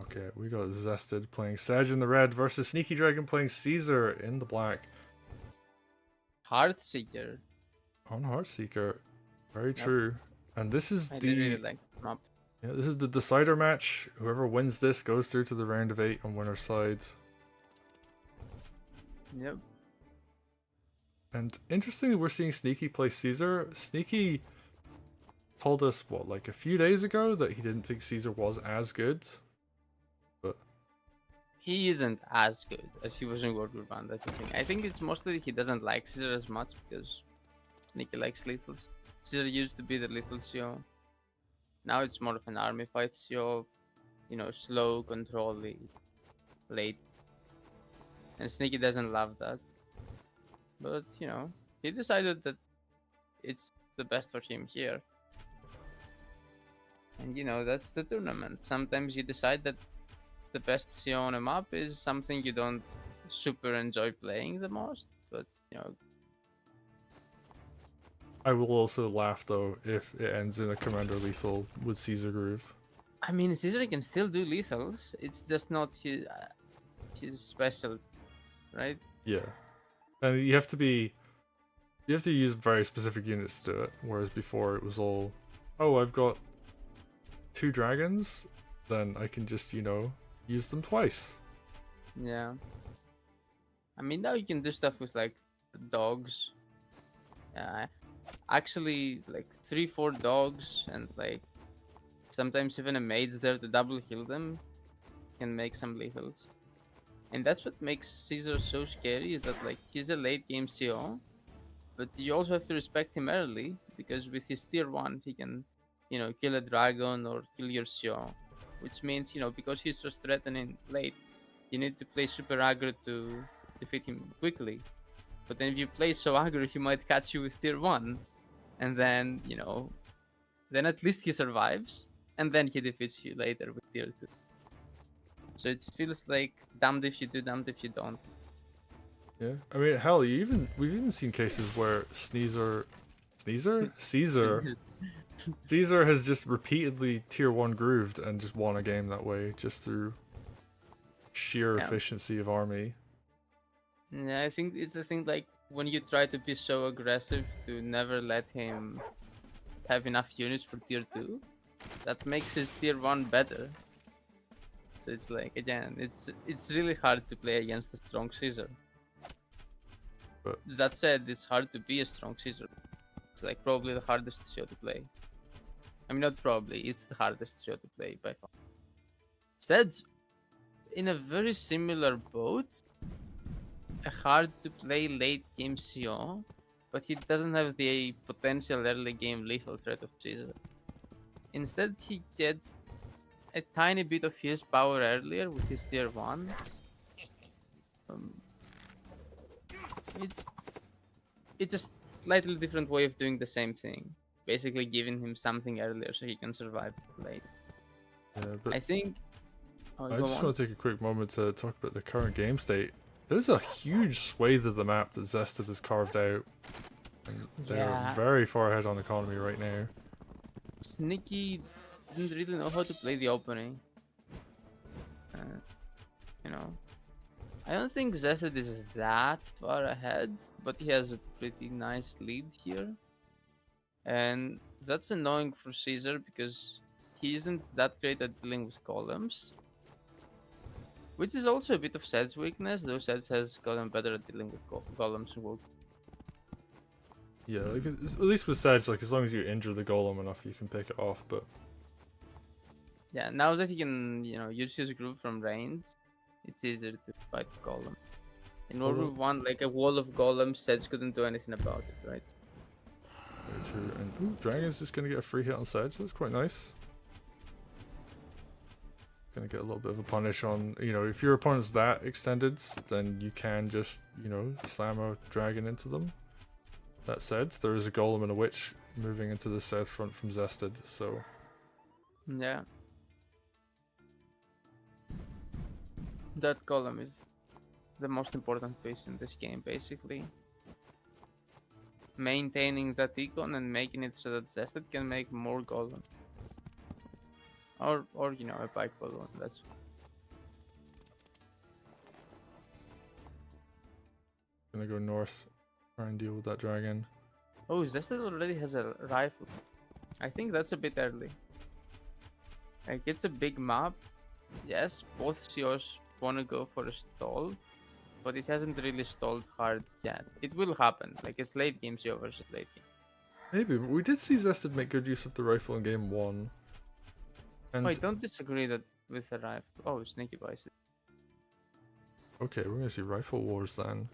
Okay, we got Zested playing Sedge in the red versus SneakyDragon playing Caesar in the black. Heartseeker. On Heartseeker. Very Yep. true. And this is I do really the like the map. yeah, this is the decider match. Whoever wins this goes through to the round of 8 on winner's side. Yep. And interestingly, we're seeing Sneaky play Caesar. Sneaky told us, what, like a few days ago that he didn't think Caesar was as good. But He isn't as good as he was in Wargroove, that's the thing. I think it's mostly he doesn't like Caesar as much because Sneaky likes lethals. Caesar used to be the lethal CEO. Now it's more of an army fight CEO. You know, slow, controlly, late. And Sneaky doesn't love that. But, you know, he decided that it's the best for him here. And, you know, that's the tournament. Sometimes you decide that the best CEO on a map is something you don't super enjoy playing the most. But, you know, I will also laugh though if it ends in a commander lethal with Caesar Groove. I mean, Caesar can still do lethals. It's just not his specialty, right? Yeah. And you have to use very specific units to do it, whereas before it was all, oh, I've got 2 dragons, then I can just, you know, use them twice. Yeah. I mean, now you can do stuff with like dogs. Actually, like 3-4 dogs and like sometimes even a maid's there to double heal them can make some lethals. And that's what makes Caesar so scary, is that like he's a late game CO, but you also have to respect him early because with his tier 1 he can, you know, kill a dragon or kill your CO, which means, you know, because he's just threatening late, you need to play super aggro to defeat him quickly. But then if you play so aggro, he might catch you with tier 1, and then, you know, then at least he survives, and then he defeats you later with tier 2. So it feels like damned if you do, damned if you don't. Yeah. I mean, hell, we've even seen cases where Caesar has just repeatedly tier 1 grooved and just won a game that way, just through sheer efficiency of army. Yeah, I think it's a thing like when you try to be so aggressive to never let him have enough units for tier 2, that makes his tier 1 better. So it's like, again, it's really hard to play against a strong Caesar. But that said, it's hard to be a strong Caesar. It's like probably the hardest show to play. I mean, not probably, it's the hardest show to play by far. Sedge, in a very similar boat, a hard to play late game CO, but he doesn't have the potential early game lethal threat of Caesar. Instead, he gets a tiny bit of his power earlier with his tier 1. It's a slightly different way of doing the same thing. Basically giving him something earlier so he can survive late. yeah, but I think... I just want to take a quick moment to talk about the current game state. There's a huge swathe of the map that Zested has carved out. And they're very far ahead on economy right now. Sneaky didn't really know how to play the opening. You know, I don't think Zested is that far ahead, but he has a pretty nice lead here. And that's annoying for Caesar because he isn't that great at dealing with golems. Which is also a bit of Sedge's weakness, though Sedge has gotten better at dealing with golems and work. Yeah, like at least with Sedge, like as long as you injure the golem enough, you can pick it off. But yeah, now that he can, you know, use his groove from range, it's easier to fight golem. In Wargroove 1, like a wall of golems, Sedge couldn't do anything about it, right? Very true. And ooh, Dragon's just gonna get a free hit on Sedge. That's quite nice. Gonna get a little bit of a punish on, you know, if your opponent's that extended, then you can just, you know, slam a dragon into them. That said, there is a golem and a witch moving into the south front from Zested, so... Yeah. That golem is the most important piece in this game, basically. Maintaining that econ and making it so that Zested can make more golem. Or you know, a bike balloon. That's Gonna go north, try and deal with that dragon. Oh, Zested already has a rifle. I think that's a bit early. Like, it's a big map. Yes, both CEOs want to go for a stall, but it hasn't really stalled hard yet. It will happen. Like, it's late game CO versus late game. Maybe, but we did see Zested make good use of the rifle in game 1. And Oh, I don't disagree that with the rifle. Oh, Sneaky buys it. okay, we're gonna see rifle wars then.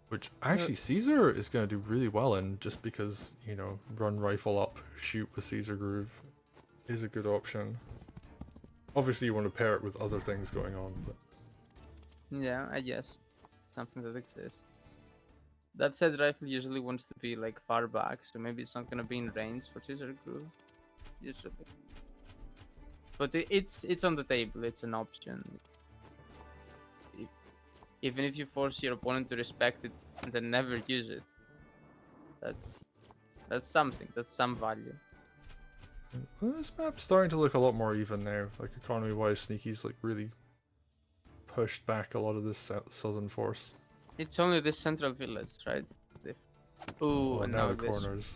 Which actually Caesar is gonna do really well in, just because, you know, run rifle up, shoot with Caesar Groove is a good option. Obviously you want to pair it with other things going on, but Yeah, I guess. Something that exists. That said, rifle usually wants to be like far back, so maybe it's not gonna be in range for Scissor Groove. Usually. But it's on the table, it's an option. Even if you force your opponent to respect it and then never use it, that's something, that's some value. this map's starting to look a lot more even now. Like economy wise, Sneaky's like really pushed back a lot of this southern force. It's only this central village, right? Ooh, and now now the this. corners.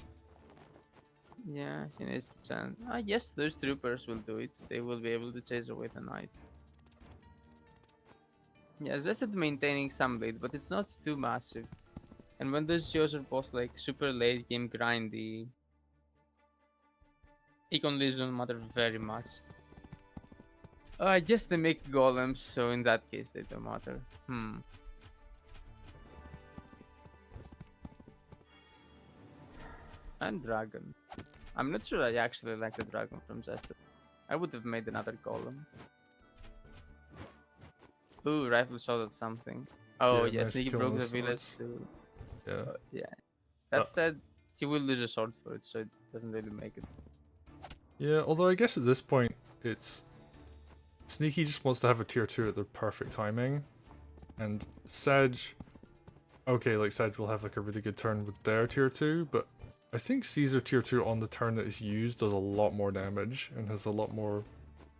Yeah, I think it's the chance. Yes, those troopers will do it. They will be able to chase away the knight. Yeah, Zested maintaining some lead, but it's not too massive. And when those shows are both like super late game grindy, econ leads don't matter very much. I guess they make golems, so in that case they don't matter. And dragon. I'm not sure I actually like the dragon from Zested. I would have made another golem. Ooh, rifle shot at something. Oh Yeah, yeah, nice Sneaky kill broke on the the village swords. too. Yeah. Yeah. That said, he will lose a sword for it, so it doesn't really make it. Yeah, although I guess at this point, it's... Sneaky just wants to have a tier 2 at the perfect timing. And Sedge... Okay, like Sedge will have like a really good turn with their tier 2, but I think Caesar tier 2 on the turn that is used does a lot more damage and has a lot more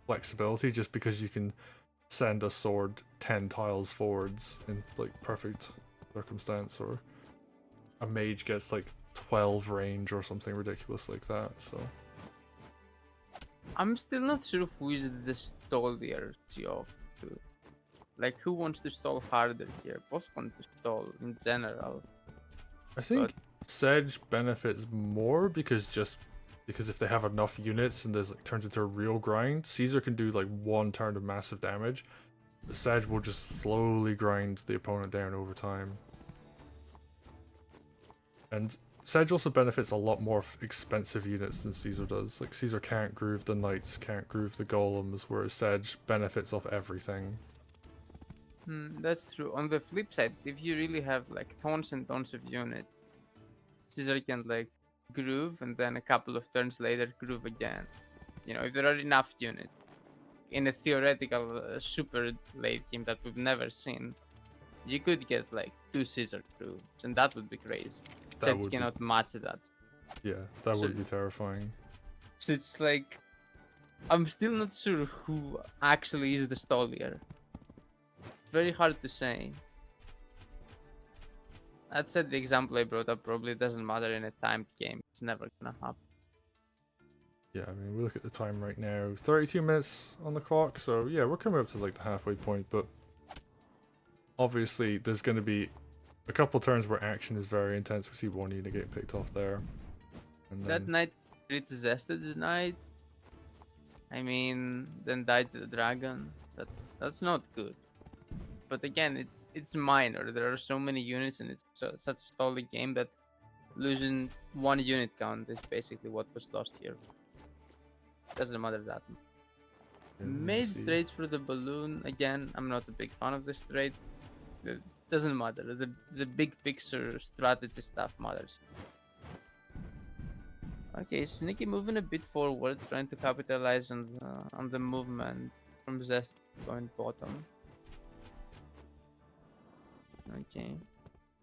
flexibility just because you can send a sword 10 tiles forwards in like perfect circumstance, or a mage gets like 12 range or something ridiculous like that, so... I'm still not sure who is the stallier of two. Like, who wants to stall harder here? Both want to stall in general. I think Sedge benefits more because if they have enough units and this like turns into a real grind, Caesar can do like one turn of massive damage. But Sedge will just slowly grind the opponent down over time. And Sedge also benefits a lot more expensive units than Caesar does. Like Caesar can't groove the knights, can't groove the golems, whereas Sedge benefits off everything. That's true. On the flip side, if you really have like tons and tons of units, Caesar can like groove and then a couple of turns later groove again. You know, if there are enough units in a theoretical super late game that we've never seen, you could get like 2 Caesar grooves, and that would be crazy. Sedge cannot match that. Yeah, that would be terrifying. So it's like, I'm still not sure who actually is the stallier. Very hard to say. That said, the example I brought up probably doesn't matter in a timed game. It's never gonna happen. Yeah, I mean, we look at the time right now, 32 minutes on the clock, so yeah, we're coming up to like the halfway point, but obviously there's going to be a couple turns where action is very intense. We see one unit get picked off there. And then... That knight it's Zested's knight. I mean, then died to the dragon. That's not good. But again, it's minor. There are so many units and it's such a stalling game that losing 1 unit count is basically what was lost here. Doesn't matter that much. Mage trades for the balloon. Again, I'm not a big fan of this trade. It doesn't matter. The big picture strategy stuff matters. Okay, Sneaky moving a bit forward, trying to capitalize on the movement from Zest going bottom. Okay.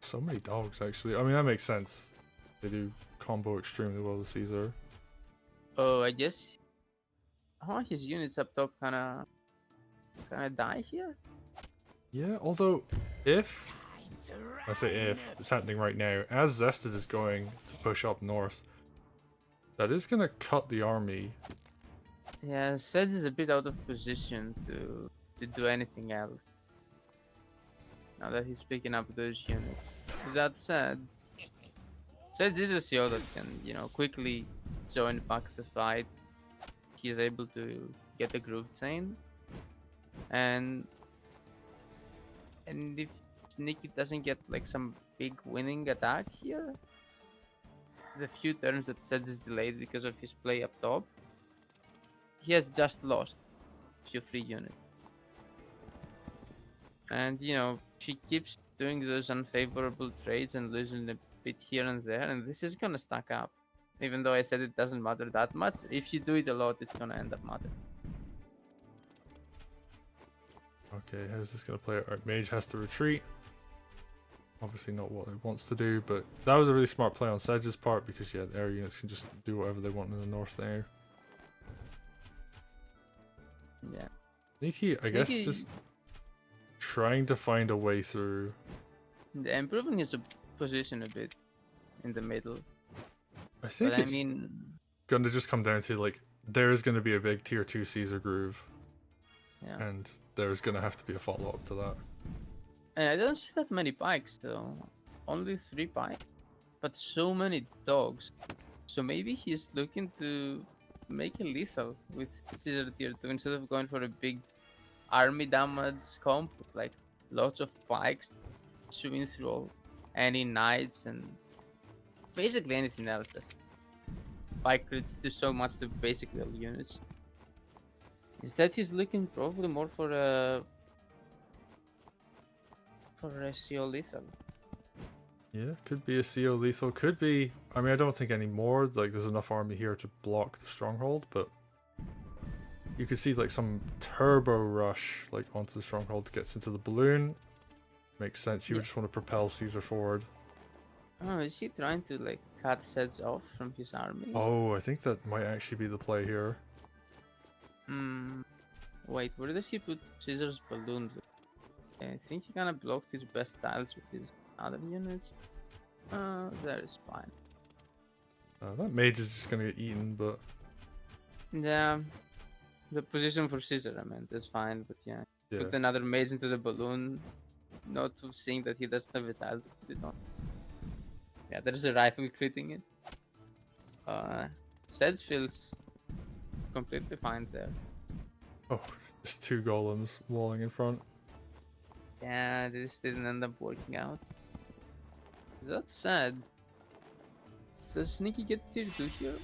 So many dogs, actually. I mean, that makes sense. They do combo extremely well with Caesar. Oh, I guess. Oh, his units up top kinda die here. Yeah, although if I say if, it's happening right now. As Zested is going to push up north, that is going to cut the army. Yeah, Sedge is a bit out of position to do anything else. Now that he's picking up those units. That said, Sedge is a CEO that can, quickly join back the fight. He is able to get the groove chain, and if Sneaky doesn't get like some big winning attack here, the few turns that Sedge is delayed because of his play up top, he has just lost a few free units. And he keeps doing those unfavorable trades and losing a bit here and there, and this is gonna stack up. Even though I said it doesn't matter that much, if you do it a lot, it's gonna end up mattering. Okay, how's this going to play out? Right, Mage has to retreat. Obviously not what he wants to do, but that was a really smart play on Sedge's part because, yeah, the air units can just do whatever they want in the north there. Yeah. Sneaky, I guess, just trying to find a way through. Yeah, improving his position a bit in the middle. I think But it's I mean, going to just come down to, like, there's going to be a big tier 2 Caesar groove. yeah. And there's going to have to be a follow-up to that. And I don't see that many pikes though. Only 3 pikes. But so many dogs. So maybe he's looking to make a lethal with Caesar tier 2 instead of going for a big army damage comp with like lots of pikes shooting through all, any knights and basically anything else. Just pike crits do so much to basically all units. Instead, he's looking probably more for a CO lethal. Yeah, could be a CO lethal, could be... I mean, I don't think anymore, like, there's enough army here to block the stronghold, but... You could see, like, some turbo rush, like, onto the stronghold gets into the balloon. Makes sense, you would just want to propel Caesar forward. Oh, is he trying to, like, cut Sedge off from his army? Oh, I think that might actually be the play here. Wait, where does he put Caesar's balloon? I think he kind of blocked his best tiles with his other units. That is fine. That mage is just gonna get eaten, but... Yeah, the position for Caesar, I meant, is fine, but yeah. Put another mage into the balloon, not seeing that he doesn't have a tile to put it on. Yeah, there's a rifle critting it. Sedge feels completely fine there. Oh, just 2 golems walling in front. Yeah, this didn't end up working out. That said, does Sneaky get tier 2 here?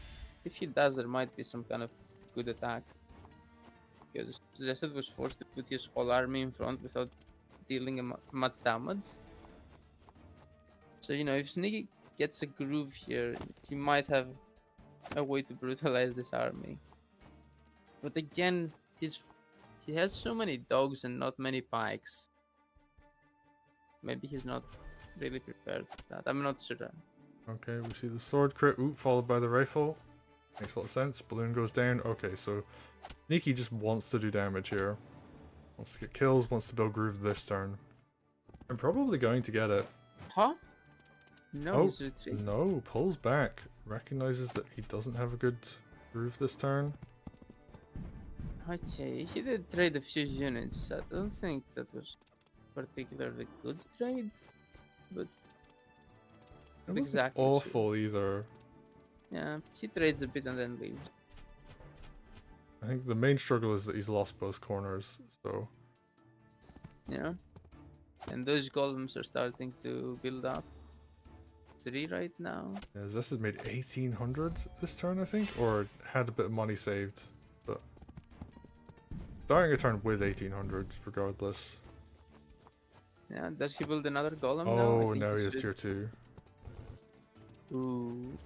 If he does, there might be some kind of good attack. Because Zested was forced to put his whole army in front without dealing much damage. So, if Sneaky gets a groove here, he might have a way to brutalize this army. But again, he has so many dogs and not many pikes. Maybe he's not really prepared for that. I'm not sure. Okay, we see the sword crit, followed by the rifle. Makes a lot of sense. Balloon goes down. Okay, so Sneaky just wants to do damage here. Wants to get kills, wants to build groove this turn. I'm probably going to get it. Huh? No, he's retreating. No, pulls back. Recognizes that he doesn't have a good groove this turn. Okay, he did trade a few units. I don't think that was particularly good trade, but It wasn't exactly awful either. Yeah, he trades a bit and then leaves. I think the main struggle is that he's lost both corners, so... Yeah. And those golems are starting to build up. 3 right now. Yeah, Zested made 1800 this turn, I think? Or had a bit of money saved, but... Starting a turn with 1800, regardless. Yeah, does he build another golem now? Oh, now he has tier 2. Ooh.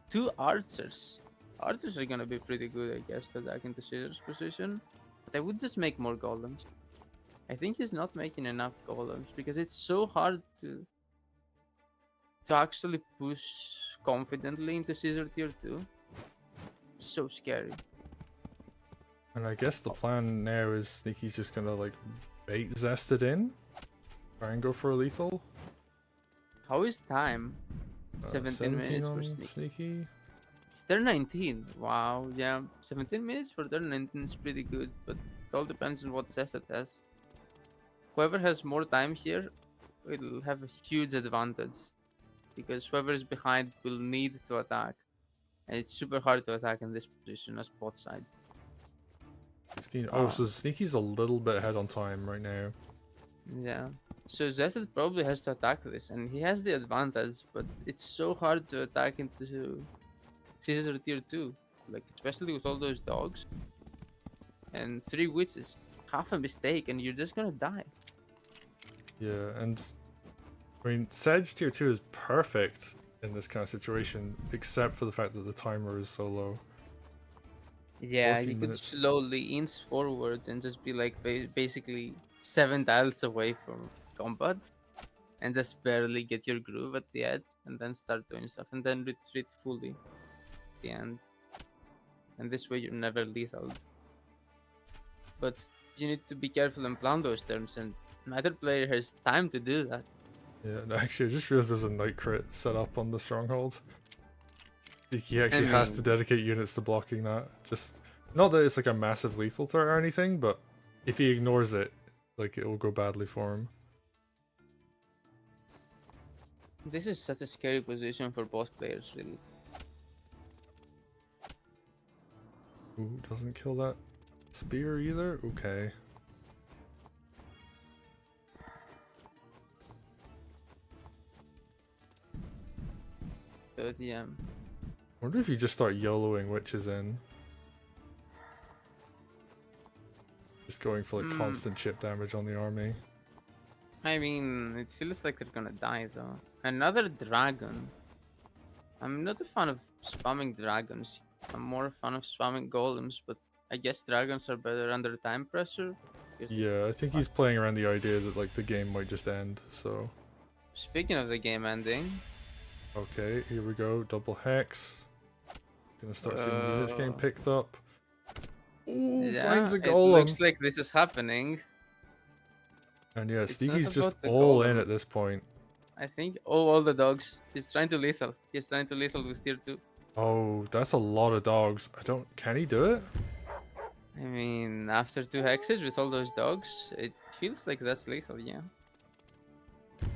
2 archers. Archers are gonna be pretty good, I guess, to attack into Caesar's position. But I would just make more golems. I think he's not making enough golems because it's so hard to actually push confidently into Caesar tier 2. So scary. And I guess the plan now is Sneaky's just gonna like bait Zested in. Try and go for a lethal. How is time? 17 minutes for on Sneaky. Sneaky. It's turn 19. Wow, yeah. 17 minutes for turn 19 is pretty good, but it all depends on what Zested has. Whoever has more time here will have a huge advantage, because whoever is behind will need to attack. And it's super hard to attack in this position as both sides. 16. Oh, so Sneaky's a little bit ahead on time right now. Yeah. So Zested probably has to attack this, and he has the advantage, but it's so hard to attack into Caesar tier 2. Like, especially with all those dogs. And 3 witches. Half a mistake and you're just gonna die. Yeah, and I mean, Sedge tier 2 is perfect in this kind of situation, except for the fact that the timer is so low. Yeah, 14 you could minutes. slowly inch forward and just be like basically 7 tiles away from combat. And just barely get your groove at the edge and then start doing stuff and then retreat fully at the end. And this way you're never lethal. But you need to be careful and plan those turns, and neither player has time to do that. Yeah, and actually, I just realized there's a night crit set up on the stronghold. He actually has to dedicate units to blocking that. Just not that it's like a massive lethal threat or anything, but if he ignores it, like it will go badly for him. This is such a scary position for both players, really. Ooh, doesn't kill that spear either? Okay. But yeah. Wonder if you just start YOLOing witches in. Just going for like constant chip damage on the army. I mean, it feels like they're gonna die though. Another dragon. I'm not a fan of spamming dragons. I'm more a fan of spamming golems, but I guess dragons are better under time pressure. Yeah, I think he's playing around the idea that like the game might just end, so. Speaking of the game ending. Okay, here we go, double hex. Gonna start seeing units getting picked up. Ooh, Yeah, finds a it golem. looks like this is happening. And yeah, It's Sneaky's not just about the all in golem. at this point. I think. Oh, all the dogs. He's trying to lethal. He's trying to lethal with tier 2. Oh, that's a lot of dogs. Can he do it? I mean, after 2 hexes with all those dogs, it feels like that's lethal, yeah.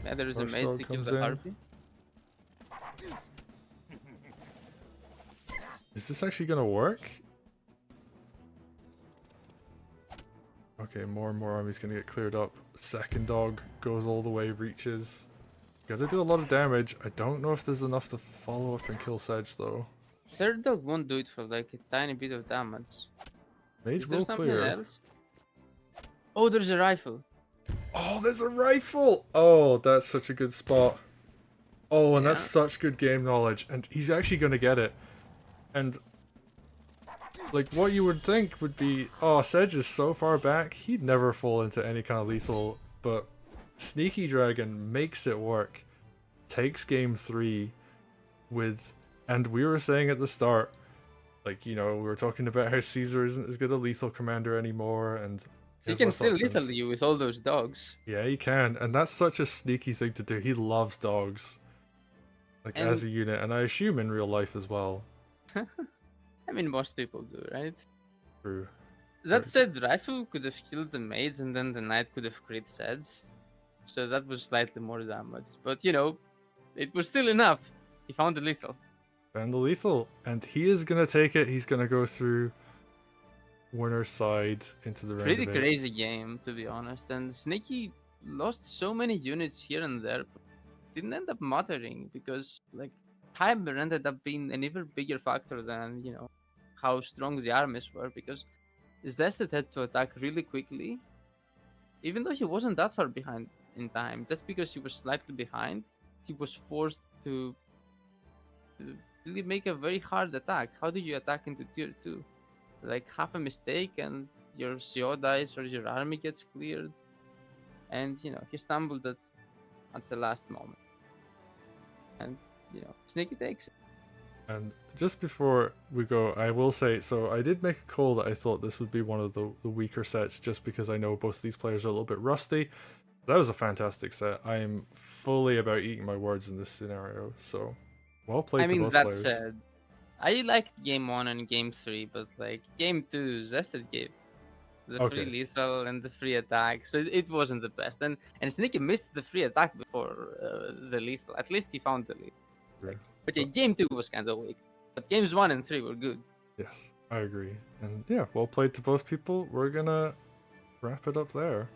Yeah, there is a First maze dog to kill comes the in. harpy. Is this actually gonna work? Okay, more and more army's gonna get cleared up. Second dog goes all the way, reaches. Gotta do a lot of damage. I don't know if there's enough to follow up and kill Sedge though. Third dog won't do it for like a tiny bit of damage. Mage Is there will something clear. else? Oh, there's a rifle. Oh, there's a rifle! Oh, that's such a good spot. Oh, and that's Yeah. such good game knowledge. And he's actually gonna get it. And like what you would think would be, oh, Sedge is so far back, he'd never fall into any kind of lethal, but SneakyDragon makes it work. Takes game 3 with, and we were saying at the start, like, you know, we were talking about how Caesar isn't as good a lethal commander anymore, and He there's can less still options. lethal you with all those dogs. Yeah, he can, and that's such a sneaky thing to do. He loves dogs, like as a unit, and I assume in real life as well. I mean, most people do, right? True. That said, rifle could have killed the maids and then the knight could have crit Sedge. So that was slightly more damage. But you know, it was still enough. He found the lethal. Found the lethal, and he is gonna take it. He's gonna go through winner's side into the Pretty round of it. crazy game, to be honest. And Sneaky lost so many units here and there, but didn't end up mattering because, like, timer ended up being an even bigger factor than, you know, how strong the armies were. Because Zested had to attack really quickly, even though he wasn't that far behind in time. Just because he was slightly behind, he was forced to really make a very hard attack. How do you attack into tier 2? Like half a mistake and your CO dies or your army gets cleared. And you know, he stumbled at the last moment. And you know, Sneaky takes it. And just before we go, I will say, so I did make a call that I thought this would be one of the weaker sets just because I know both these players are a little bit rusty. That was a fantastic set. I am fully about eating my words in this scenario. So, well played I to mean, both that players. said, I liked game 1 and game 3, but like game 2, Zested gave the free Okay. lethal and the free attack, so it wasn't the best. And Sneaky missed the free attack before the lethal. At least he found the lethal. True. But yeah, game 2 was kind of weak. But games 1 and 3 were good. Yes, I agree. And yeah, well played to both people. We're gonna wrap it up there.